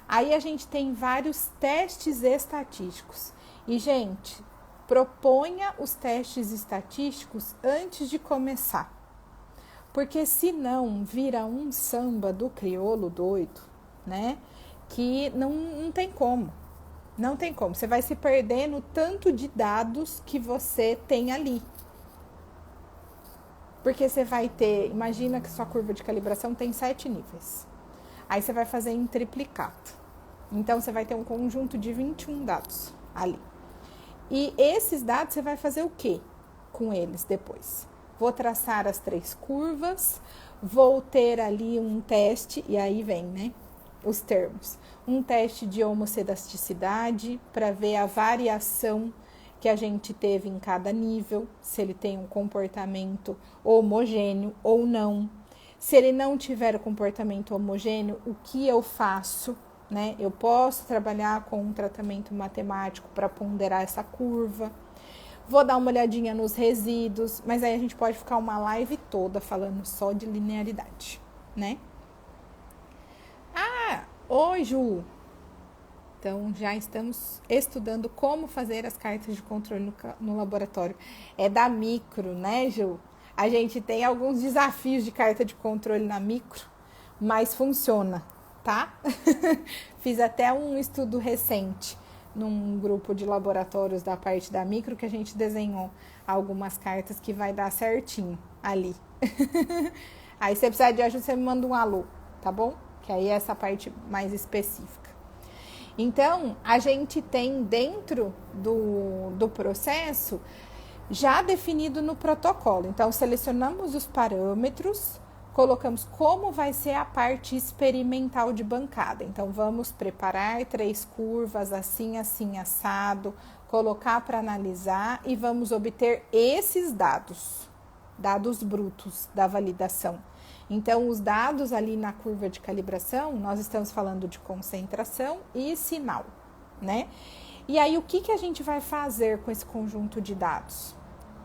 [SPEAKER 1] Aí a gente tem vários testes estatísticos. E, gente, proponha os testes estatísticos antes de começar. Porque senão vira um samba do crioulo doido, né? Que não tem como. Não tem como. Você vai se perder no tanto de dados que você tem ali. Porque você vai ter, imagina que sua curva de calibração tem 7 níveis. Aí você vai fazer em triplicado. Então você vai ter um conjunto de 21 dados ali. E esses dados você vai fazer o quê com eles depois? Vou traçar as 3 curvas, vou ter ali um teste, e aí vem, né, os termos. Um teste de homocedasticidade para ver a variação que a gente teve em cada nível, se ele tem um comportamento homogêneo ou não. Se ele não tiver o comportamento homogêneo, o que eu faço? Né? Eu posso trabalhar com um tratamento matemático para ponderar essa curva. Vou dar uma olhadinha nos resíduos, mas aí a gente pode ficar uma live toda falando só de linearidade, né? Oi, Ju! Então, já estamos estudando como fazer as cartas de controle no laboratório. É da micro, né, Ju? A gente tem alguns desafios de carta de controle na micro, mas funciona, tá? Fiz até um estudo recente num grupo de laboratórios da parte da micro que a gente desenhou algumas cartas que vai dar certinho ali. Aí, se você precisar de ajuda, você me manda um alô, tá bom? Que aí é essa parte mais específica. Então, a gente tem dentro do processo já definido no protocolo. Então, selecionamos os parâmetros, colocamos como vai ser a parte experimental de bancada. Então, vamos preparar 3 curvas assim, assim, assado, colocar para analisar e vamos obter esses dados brutos da validação. Então, os dados ali na curva de calibração, nós estamos falando de concentração e sinal, né? E aí, o que a gente vai fazer com esse conjunto de dados?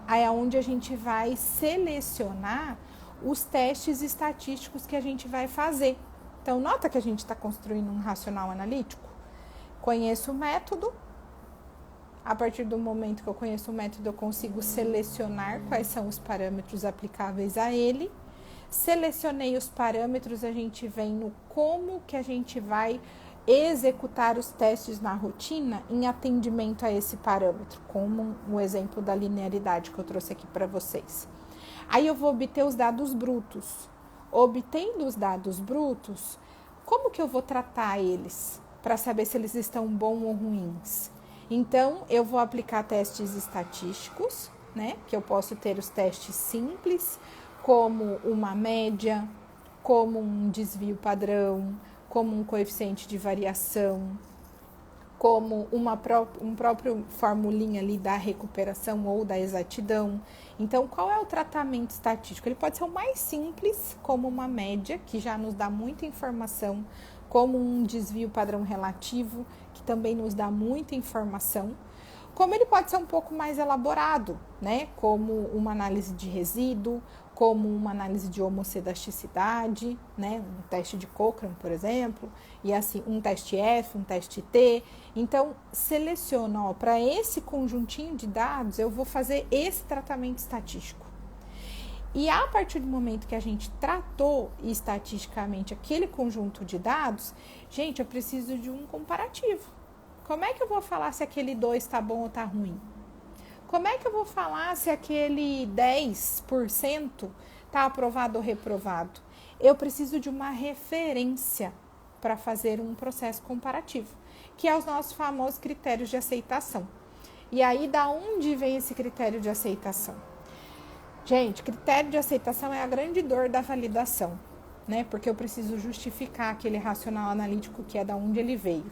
[SPEAKER 1] Aí é onde a gente vai selecionar os testes estatísticos que a gente vai fazer. Então, nota que a gente está construindo um racional analítico? Conheço o método. A partir do momento que eu conheço o método, eu consigo selecionar quais são os parâmetros aplicáveis a ele. Selecionei os parâmetros, a gente vem no como que a gente vai executar os testes na rotina em atendimento a esse parâmetro, como o exemplo da linearidade que eu trouxe aqui para vocês. Aí eu vou obter os dados brutos. Obtendo os dados brutos, como que eu vou tratar eles para saber se eles estão bons ou ruins? Então, eu vou aplicar testes estatísticos, né? Que eu posso ter os testes simples, como uma média, como um desvio padrão, como um coeficiente de variação, como um próprio formulinha ali da recuperação ou da exatidão. Então, qual é o tratamento estatístico? Ele pode ser o mais simples, como uma média, que já nos dá muita informação, como um desvio padrão relativo, que também nos dá muita informação, como ele pode ser um pouco mais elaborado, né? Como uma análise de resíduo, como uma análise de homocedasticidade, né? Um teste de Cochrane, por exemplo, e assim, um teste F, um teste T. Então, seleciona, para esse conjuntinho de dados, eu vou fazer esse tratamento estatístico. E a partir do momento que a gente tratou estatisticamente aquele conjunto de dados, gente, eu preciso de um comparativo. Como é que eu vou falar se aquele 2 está bom ou está ruim? Como é que eu vou falar se aquele 10% está aprovado ou reprovado? Eu preciso de uma referência para fazer um processo comparativo, que é os nossos famosos critérios de aceitação. E aí, da onde vem esse critério de aceitação? Gente, critério de aceitação é a grande dor da validação, né? Porque eu preciso justificar aquele racional analítico que é da onde ele veio.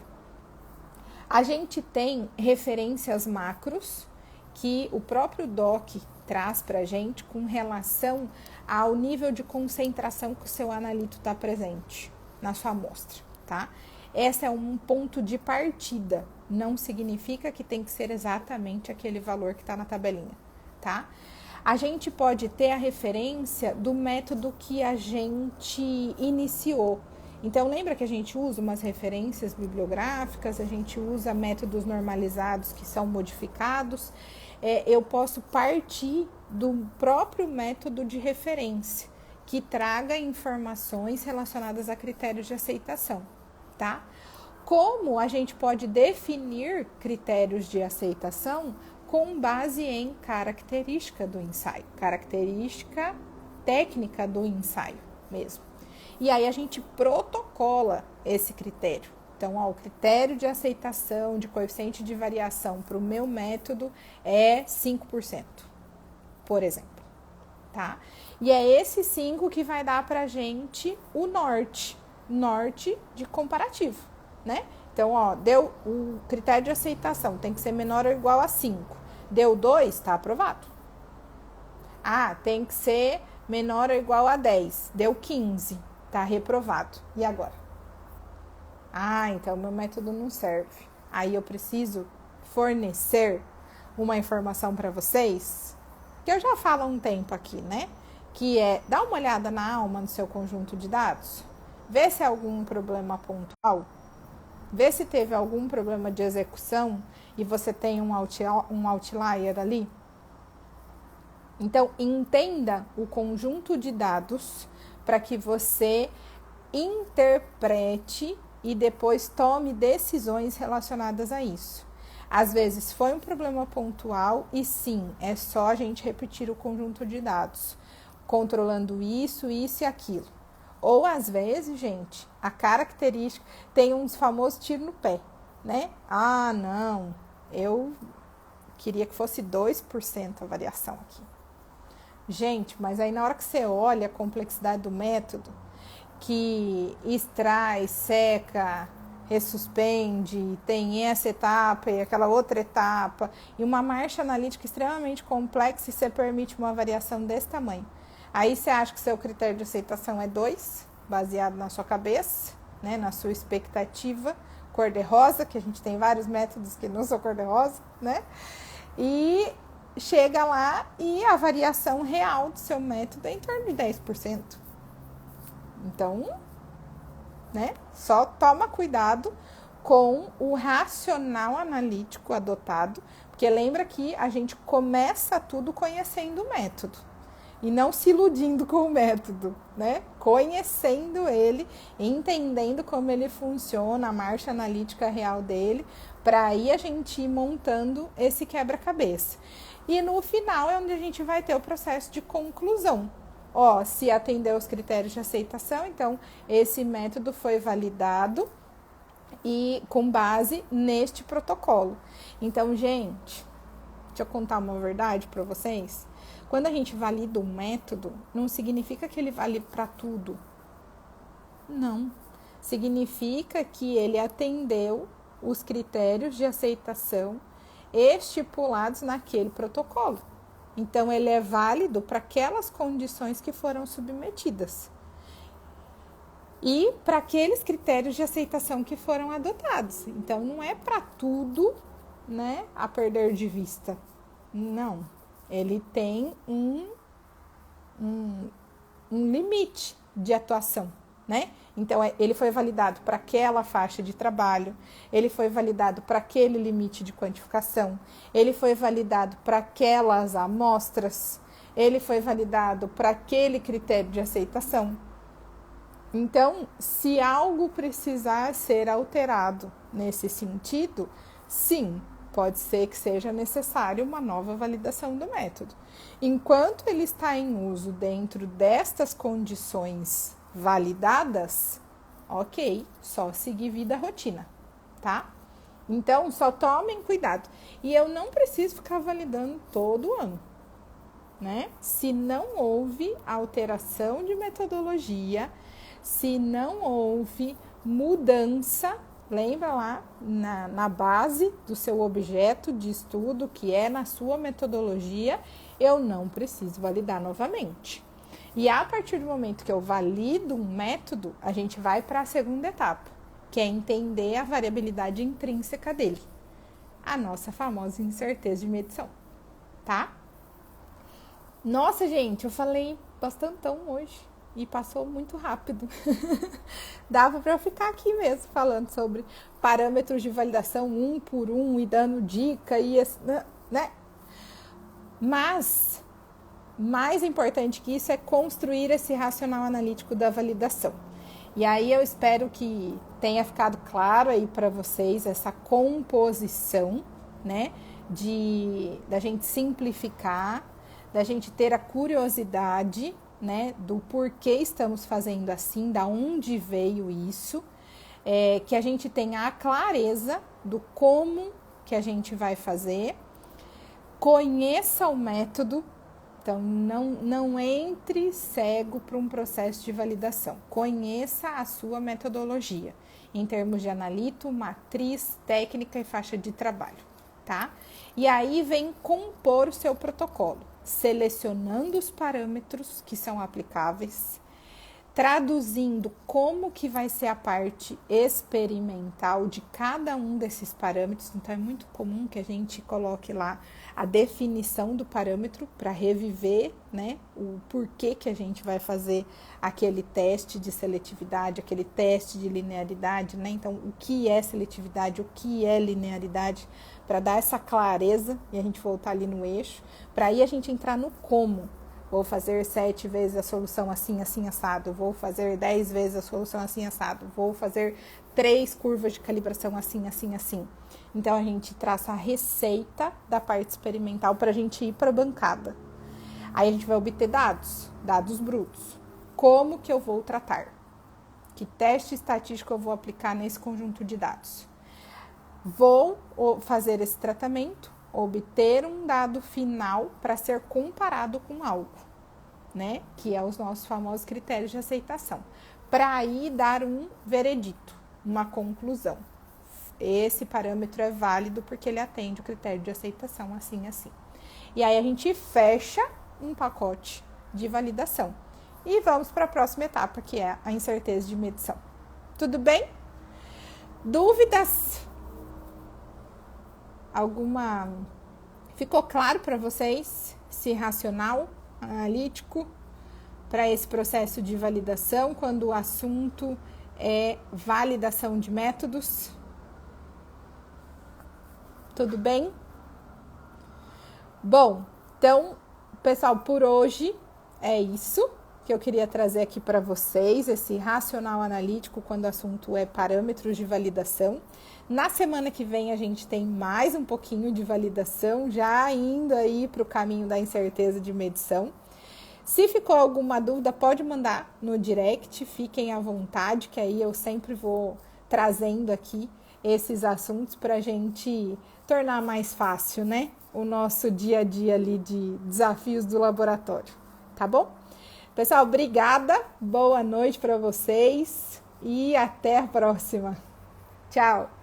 [SPEAKER 1] A gente tem referências macros que o próprio DOC traz para a gente com relação ao nível de concentração que o seu analito está presente na sua amostra, tá? Esse é um ponto de partida, não significa que tem que ser exatamente aquele valor que está na tabelinha, tá? A gente pode ter a referência do método que a gente iniciou. Então, lembra que a gente usa umas referências bibliográficas, a gente usa métodos normalizados que são modificados. Eu posso partir do próprio método de referência, que traga informações relacionadas a critérios de aceitação, tá? Como a gente pode definir critérios de aceitação com base em característica do ensaio, característica técnica do ensaio mesmo. E aí a gente protocola esse critério. Então, ó, o critério de aceitação de coeficiente de variação para o meu método é 5%, por exemplo, tá? E é esse 5 que vai dar para a gente o norte de comparativo, né? Então, ó, deu o critério de aceitação, tem que ser menor ou igual a 5. Deu 2, está aprovado. Ah, tem que ser menor ou igual a 10. Deu 15, está reprovado. E agora? Ah, então meu método não serve. Aí eu preciso fornecer uma informação para vocês, que eu já falo há um tempo aqui, né? Que é, dá uma olhada na alma no seu conjunto de dados, vê se há algum problema pontual, vê se teve algum problema de execução e você tem um outlier ali. Então, entenda o conjunto de dados para que você interprete e depois tome decisões relacionadas a isso. Às vezes foi um problema pontual e sim, é só a gente repetir o conjunto de dados, controlando isso e aquilo. Ou às vezes, gente, a característica tem uns famosos tiro no pé, né? Ah, não, eu queria que fosse 2% a variação aqui. Gente, mas aí na hora que você olha a complexidade do método, que extrai, seca, ressuspende, tem essa etapa e aquela outra etapa, e uma marcha analítica extremamente complexa e você permite uma variação desse tamanho. Aí você acha que seu critério de aceitação é 2, baseado na sua cabeça, né, na sua expectativa cor-de-rosa, que a gente tem vários métodos que não são cor-de-rosa, né? E chega lá e a variação real do seu método é em torno de 10%. Então, né, só toma cuidado com o racional analítico adotado, porque lembra que a gente começa tudo conhecendo o método e não se iludindo com o método, né? Conhecendo ele, entendendo como ele funciona, a marcha analítica real dele, para aí a gente ir montando esse quebra-cabeça. E no final é onde a gente vai ter o processo de conclusão. Ó, se atender os critérios de aceitação, então esse método foi validado e com base neste protocolo. Então, gente, deixa eu contar uma verdade para vocês. Quando a gente valida um método, não significa que ele vale para tudo. Não. Significa que ele atendeu os critérios de aceitação estipulados naquele protocolo. Então, ele é válido para aquelas condições que foram submetidas e para aqueles critérios de aceitação que foram adotados. Então, não é para tudo, né, a perder de vista. Não. Ele tem um limite de atuação, né? Então, ele foi validado para aquela faixa de trabalho, ele foi validado para aquele limite de quantificação, ele foi validado para aquelas amostras, ele foi validado para aquele critério de aceitação. Então, se algo precisar ser alterado nesse sentido, sim, pode ser que seja necessário uma nova validação do método. Enquanto ele está em uso dentro destas condições validadas, ok, só seguir vida rotina, tá? Então, só tomem cuidado. E eu não preciso ficar validando todo ano, né? Se não houve alteração de metodologia, se não houve mudança, lembra lá na base do seu objeto de estudo, que é na sua metodologia, eu não preciso validar novamente. E a partir do momento que eu valido um método, a gente vai para a segunda etapa, que é entender a variabilidade intrínseca dele. A nossa famosa incerteza de medição, tá? Nossa, gente, eu falei bastantão hoje e passou muito rápido. Dava para eu ficar aqui mesmo falando sobre parâmetros de validação um por um e dando dica e né? Mas mais importante que isso é construir esse racional analítico da validação. E aí eu espero que tenha ficado claro aí para vocês essa composição, né, da gente simplificar, da gente ter a curiosidade, né, do porquê estamos fazendo assim, da onde veio isso, que a gente tenha a clareza do como que a gente vai fazer, conheça o método. Então, não entre cego para um processo de validação. Conheça a sua metodologia, em termos de analito, matriz, técnica e faixa de trabalho, tá? E aí vem compor o seu protocolo, selecionando os parâmetros que são aplicáveis, traduzindo como que vai ser a parte experimental de cada um desses parâmetros. Então, é muito comum que a gente coloque lá a definição do parâmetro para reviver, né, o porquê que a gente vai fazer aquele teste de seletividade, aquele teste de linearidade, né? Então, o que é seletividade, o que é linearidade, para dar essa clareza e a gente voltar ali no eixo, para aí a gente entrar no como. Vou fazer 7 vezes a solução assim, assim, assado. Vou fazer 10 vezes a solução assim, assado. Vou fazer 3 curvas de calibração assim, assim, assim. Então, a gente traça a receita da parte experimental para a gente ir para a bancada. Aí, a gente vai obter dados brutos. Como que eu vou tratar? Que teste estatístico eu vou aplicar nesse conjunto de dados? Vou fazer esse tratamento, obter um dado final para ser comparado com algo, né? Que é os nossos famosos critérios de aceitação. Para aí dar um veredito, uma conclusão. Esse parâmetro é válido porque ele atende o critério de aceitação, assim, assim. E aí a gente fecha um pacote de validação. E vamos para a próxima etapa, que é a incerteza de medição. Tudo bem? Dúvidas? Ficou claro para vocês esse racional analítico para esse processo de validação, quando o assunto é validação de métodos? Tudo bem? Bom, então, pessoal, por hoje é isso que eu queria trazer aqui para vocês, esse racional analítico quando o assunto é parâmetros de validação. Na semana que vem a gente tem mais um pouquinho de validação, já indo aí para o caminho da incerteza de medição. Se ficou alguma dúvida, pode mandar no direct, fiquem à vontade, que aí eu sempre vou trazendo aqui esses assuntos para a gente tornar mais fácil, né? O nosso dia a dia ali de desafios do laboratório, tá bom? Pessoal, obrigada, boa noite para vocês e até a próxima. Tchau!